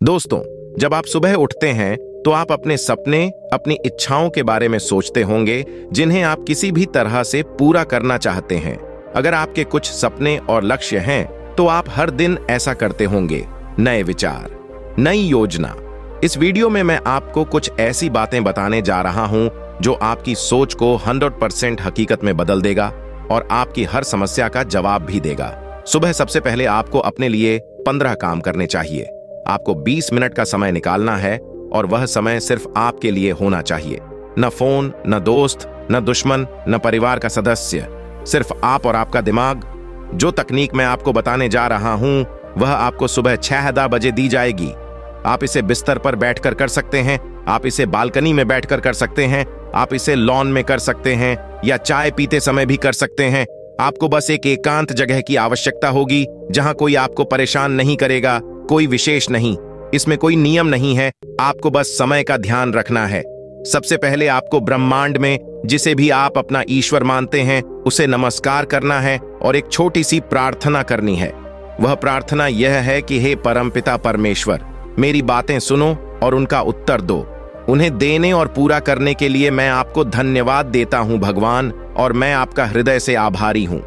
दोस्तों, जब आप सुबह उठते हैं तो आप अपने सपने, अपनी इच्छाओं के बारे में सोचते होंगे जिन्हें आप किसी भी तरह से पूरा करना चाहते हैं। अगर आपके कुछ सपने और लक्ष्य हैं तो आप हर दिन ऐसा करते होंगे। नए विचार, नई योजना। इस वीडियो में मैं आपको कुछ ऐसी बातें बताने जा रहा हूं जो आपकी सोच को 100% हकीकत में बदल देगा और आपकी हर समस्या का जवाब भी देगा। सुबह सबसे पहले आपको अपने लिए 15 काम करने चाहिए। आपको 20 मिनट का समय निकालना है और वह समय सिर्फ आपके लिए होना चाहिए। न फोन, न दोस्त, न दुश्मन, न परिवार का सदस्य, सिर्फ आप और आपका दिमाग। जो तकनीक मैं आपको बताने जा रहा हूं वह आपको सुबह 6 बजे दी जाएगी। आप इसे बिस्तर पर बैठकर कर सकते हैं, आप इसे बालकनी में बैठकर कर सकते हैं, आप इसे लॉन में कर सकते हैं या चाय पीते समय भी कर सकते हैं। आपको बस एक एकांत जगह की आवश्यकता होगी जहां कोई आपको परेशान नहीं करेगा। कोई विशेष नहीं, इसमें कोई नियम नहीं है, आपको बस समय का ध्यान रखना है। सबसे पहले आपको ब्रह्मांड में, जिसे भी आप अपना ईश्वर मानते हैं, उसे नमस्कार करना है और एक छोटी सी प्रार्थना करनी है। वह प्रार्थना यह है कि हे परमपिता परमेश्वर, मेरी बातें सुनो और उनका उत्तर दो। उन्हें देने और पूरा करने के लिए मैं आपको धन्यवाद देता हूं भगवान, और मैं आपका हृदय से आभारी हूं।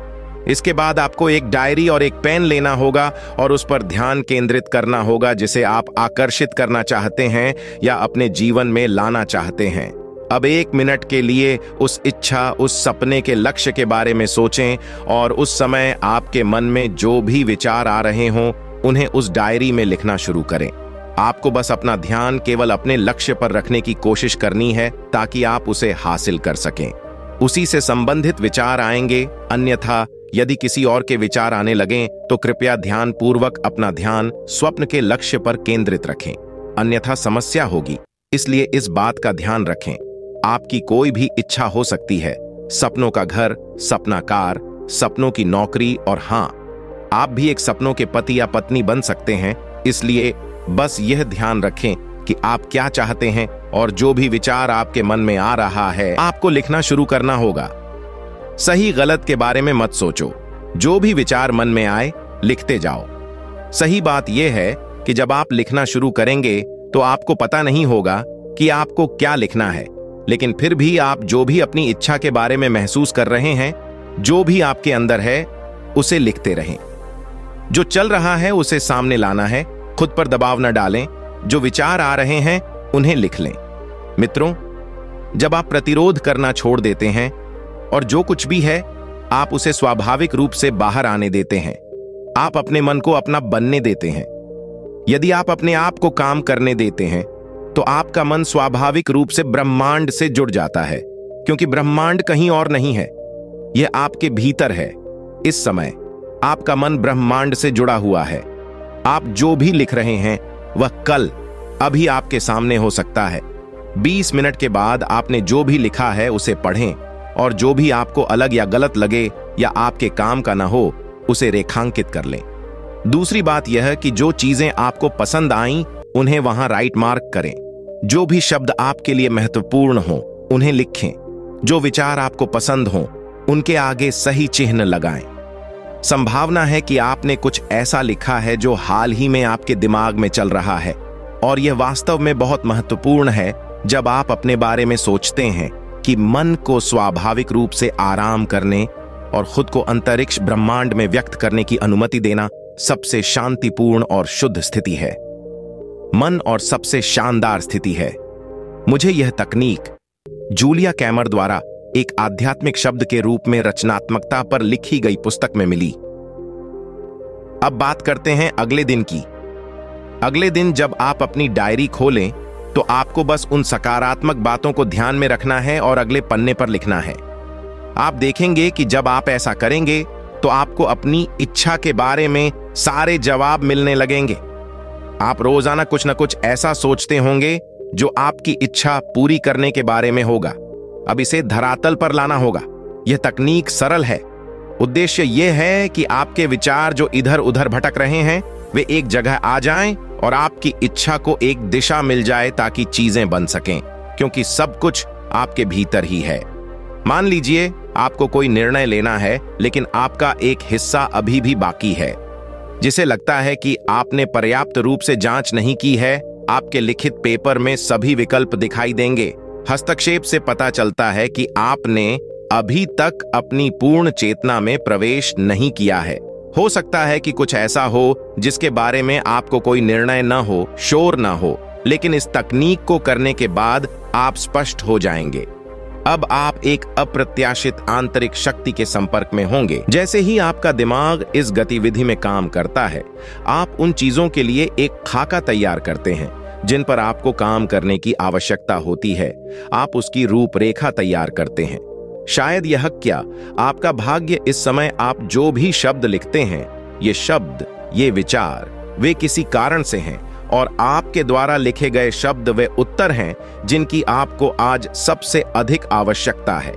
इसके बाद आपको एक डायरी और एक पेन लेना होगा और उस पर ध्यान केंद्रित करना होगा जिसे आप आकर्षित करना चाहते हैं या अपने जीवन में लाना चाहते हैं। अब 1 मिनट के लिए उस इच्छा, उस सपने के लक्ष्य के बारे में सोचें और उस समय आपके मन में जो भी विचार आ रहे हों उन्हें उस डायरी में लिखना शुरू करें। आपको बस अपना ध्यान केवल अपने लक्ष्य पर रखने की कोशिश करनी है ताकि आप उसे हासिल कर सकें। उसी से संबंधित विचार आएंगे, अन्यथा यदि किसी और के विचार आने लगें तो कृपया ध्यानपूर्वक अपना ध्यान स्वप्न के लक्ष्य पर केंद्रित रखें, अन्यथा समस्या होगी। इसलिए इस बात का ध्यान रखें, आपकी कोई भी इच्छा हो सकती है। सपनों का घर, सपना कार, सपनों की नौकरी, और हाँ, आप भी एक सपनों के पति या पत्नी बन सकते हैं। इसलिए बस यह ध्यान रखें कि आप क्या चाहते हैं और जो भी विचार आपके मन में आ रहा है आपको लिखना शुरू करना होगा। सही गलत के बारे में मत सोचो, जो भी विचार मन में आए लिखते जाओ। सही बात यह है कि जब आप लिखना शुरू करेंगे तो आपको पता नहीं होगा कि आपको क्या लिखना है, लेकिन फिर भी आप जो भी अपनी इच्छा के बारे में महसूस कर रहे हैं, जो भी आपके अंदर है, उसे लिखते रहें। जो चल रहा है उसे सामने लाना है, खुद पर दबाव न डालें। जो विचार आ रहे हैं उन्हें लिख लें। मित्रों, जब आप प्रतिरोध करना छोड़ देते हैं और जो कुछ भी है आप उसे स्वाभाविक रूप से बाहर आने देते हैं, आप अपने मन को अपना बनने देते हैं। यदि आप अपने आप को काम करने देते हैं तो आपका मन स्वाभाविक रूप से ब्रह्मांड से जुड़ जाता है, क्योंकि ब्रह्मांड कहीं और नहीं है, यह आपके भीतर है। इस समय आपका मन ब्रह्मांड से जुड़ा हुआ है। आप जो भी लिख रहे हैं वह कल, अभी आपके सामने हो सकता है। 20 मिनट के बाद आपने जो भी लिखा है उसे पढ़ें और जो भी आपको अलग या गलत लगे या आपके काम का ना हो उसे रेखांकित कर लें। दूसरी बात यह है कि जो चीजें आपको पसंद आईं उन्हें वहां राइट मार्क करें। जो भी शब्द आपके लिए महत्वपूर्ण हो उन्हें लिखें। जो विचार आपको पसंद हो उनके आगे सही चिन्ह लगाएं। संभावना है कि आपने कुछ ऐसा लिखा है जो हाल ही में आपके दिमाग में चल रहा है, और यह वास्तव में बहुत महत्वपूर्ण है। जब आप अपने बारे में सोचते हैं कि मन को स्वाभाविक रूप से आराम करने और खुद को अंतरिक्ष ब्रह्मांड में व्यक्त करने की अनुमति देना सबसे शांतिपूर्ण और शुद्ध स्थिति है। मन और सबसे शानदार स्थिति है। मुझे यह तकनीक जूलिया कैमर द्वारा एक आध्यात्मिक शब्द के रूप में रचनात्मकता पर लिखी गई पुस्तक में मिली। अब बात करते हैं अगले दिन की। अगले दिन जब आप अपनी डायरी खोलें तो आपको बस उन सकारात्मक बातों को ध्यान में रखना है और अगले पन्ने पर लिखना है। आप देखेंगे कि जब आप ऐसा करेंगे तो आपको अपनी इच्छा के बारे में सारे जवाब मिलने लगेंगे। आप रोजाना कुछ न कुछ ऐसा सोचते होंगे जो आपकी इच्छा पूरी करने के बारे में होगा। अब इसे धरातल पर लाना होगा। यह तकनीक सरल है। उद्देश्य यह है कि आपके विचार जो इधर उधर भटक रहे हैं वे एक जगह आ जाएं और आपकी इच्छा को एक दिशा मिल जाए ताकि चीजें बन सकें, क्योंकि सब कुछ आपके भीतर ही है। मान लीजिए आपको कोई निर्णय लेना है लेकिन आपका एक हिस्सा अभी भी बाकी है। जिसे लगता है कि आपने पर्याप्त रूप से जांच नहीं की है, आपके लिखित पेपर में सभी विकल्प दिखाई देंगे। हस्तक्षेप से पता चलता है कि आपने अभी तक अपनी पूर्ण चेतना में प्रवेश नहीं किया है। हो सकता है कि कुछ ऐसा हो जिसके बारे में आपको कोई निर्णय न हो, शोर न हो, लेकिन इस तकनीक को करने के बाद आप स्पष्ट हो जाएंगे। अब आप एक अप्रत्याशित आंतरिक शक्ति के संपर्क में होंगे। जैसे ही आपका दिमाग इस गतिविधि में काम करता है, आप उन चीजों के लिए एक खाका तैयार करते हैं जिन पर आपको काम करने की आवश्यकता होती है। आप उसकी रूपरेखा तैयार करते हैं। शायद यह क्या, आपका भाग्य इस समय आप जो भी शब्द लिखते हैं, ये शब्द, ये विचार, वे किसी कारण से हैं और आपके द्वारा लिखे गए शब्द वे उत्तर हैं जिनकी आपको आज सबसे अधिक आवश्यकता है।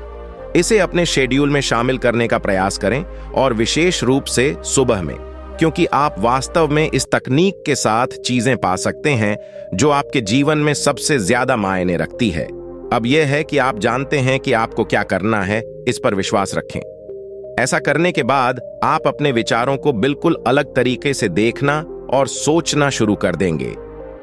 इसे अपने शेड्यूल में शामिल करने का प्रयास करें और विशेष रूप से सुबह में, क्योंकि आप वास्तव में इस तकनीक के साथ चीजें पा सकते हैं जो आपके जीवन में सबसे ज्यादा मायने रखती है। अब यह है कि आप जानते हैं कि आपको क्या करना है, इस पर विश्वास रखें। ऐसा करने के बाद आप अपने विचारों को बिल्कुल अलग तरीके से देखना और सोचना शुरू कर देंगे।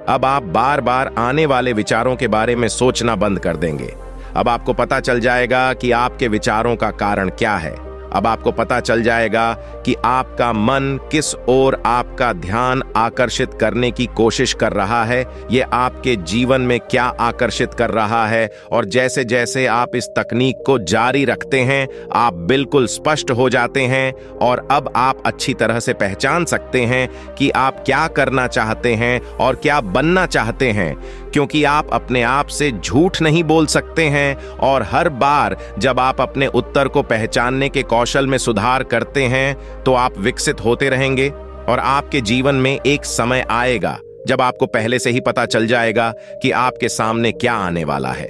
अब आप बार बार आने वाले विचारों के बारे में सोचना बंद कर देंगे। अब आपको पता चल जाएगा कि आपके विचारों का कारण क्या है। अब आपको पता चल जाएगा कि आपका मन किस ओर आपका ध्यान आकर्षित करने की कोशिश कर रहा है, ये आपके जीवन में क्या आकर्षित कर रहा है। और जैसे जैसे आप इस तकनीक को जारी रखते हैं, आप बिल्कुल स्पष्ट हो जाते हैं और अब आप अच्छी तरह से पहचान सकते हैं कि आप क्या करना चाहते हैं और क्या बनना चाहते हैं, क्योंकि आप अपने आप से झूठ नहीं बोल सकते हैं। और हर बार जब आप अपने उत्तर को पहचानने के कौशल में सुधार करते हैं, तो आप विकसित होते रहेंगे और आपके जीवन में एक समय आएगा जब आपको पहले से ही पता चल जाएगा कि आपके सामने क्या आने वाला है।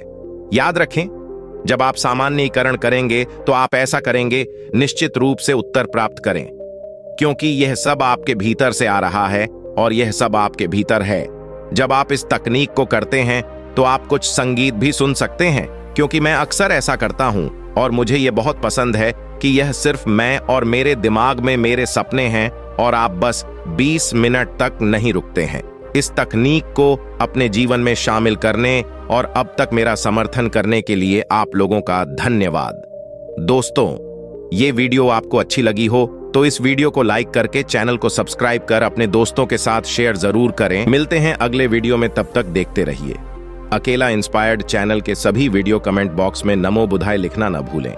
याद रखें, जब आप सामान्यीकरण करेंगे तो आप ऐसा करेंगे, निश्चित रूप से उत्तर प्राप्त करें, क्योंकि यह सब आपके भीतर से आ रहा है और यह सब आपके भीतर है। जब आप इस तकनीक को करते हैं तो आप कुछ संगीत भी सुन सकते हैं, क्योंकि मैं अक्सर ऐसा करता हूं और मुझे यह बहुत पसंद है कि यह सिर्फ मैं और मेरे दिमाग में मेरे सपने हैं और आप बस 20 मिनट तक नहीं रुकते हैं। इस तकनीक को अपने जीवन में शामिल करने और अब तक मेरा समर्थन करने के लिए आप लोगों का धन्यवाद। दोस्तों, ये वीडियो आपको अच्छी लगी हो तो इस वीडियो को लाइक करके चैनल को सब्सक्राइब कर अपने दोस्तों के साथ शेयर जरूर करें। मिलते हैं अगले वीडियो में, तब तक देखते रहिए अकेला इंस्पायर्ड चैनल के सभी वीडियो कमेंट बॉक्स में नमो बुधाय लिखना न भूलें।